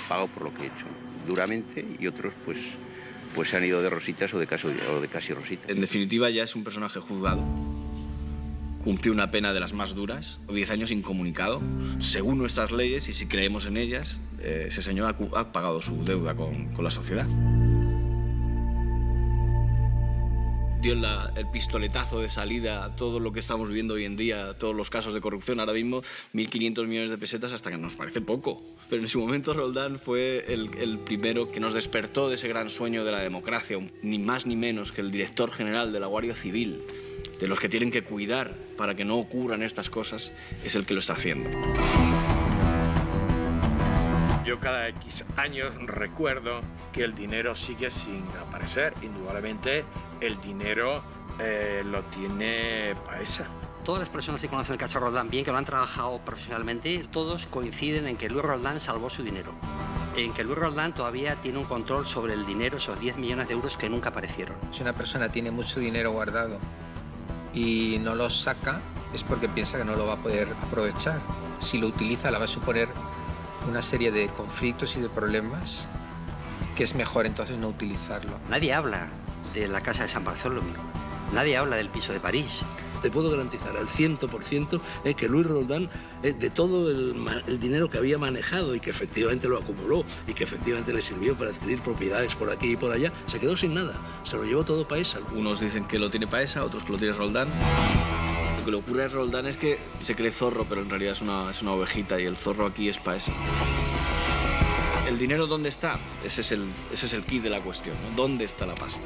pago por lo que he hecho duramente y otros pues se han ido de rositas o de casi rositas. En definitiva, ya es un personaje juzgado. Cumplió una pena de las más duras, 10 años incomunicado. Según nuestras leyes, y si creemos en ellas, ese señor ha pagado su deuda con la sociedad. Dio el pistoletazo de salida a todo lo que estamos viviendo hoy en día, todos los casos de corrupción. Ahora mismo, 1.500 millones de pesetas, hasta que nos parece poco. Pero en su momento Roldán fue el primero que nos despertó de ese gran sueño de la democracia, ni más ni menos que el director general de la Guardia Civil, de los que tienen que cuidar para que no ocurran estas cosas, es el que lo está haciendo. Yo cada X años recuerdo que el dinero sigue sin aparecer. Indudablemente el dinero lo tiene Paesa. Todas las personas que conocen el caso Roldán bien, que lo han trabajado profesionalmente, todos coinciden en que Luis Roldán salvó su dinero. En que Luis Roldán todavía tiene un control sobre el dinero, esos 10 millones de euros que nunca aparecieron. Si una persona tiene mucho dinero guardado y no lo saca, es porque piensa que no lo va a poder aprovechar. Si lo utiliza, la va a suponer una serie de conflictos y de problemas que es mejor entonces no utilizarlo. Nadie habla de la casa de San Bartholomew, nadie habla del piso de París. Te puedo garantizar al 100% que Luis Roldán, de todo el dinero que había manejado y que efectivamente lo acumuló y que efectivamente le sirvió para adquirir propiedades por aquí y por allá, se quedó sin nada. Se lo llevó todo Paesa. Unos dicen que lo tiene Paesa, otros que lo tiene Roldán. que le ocurre a Roldán es que se cree zorro, pero en realidad es una ovejita, y el zorro aquí es Paesa. ¿El dinero dónde está? Ese es el key de la cuestión, ¿no? ¿Dónde está la pasta?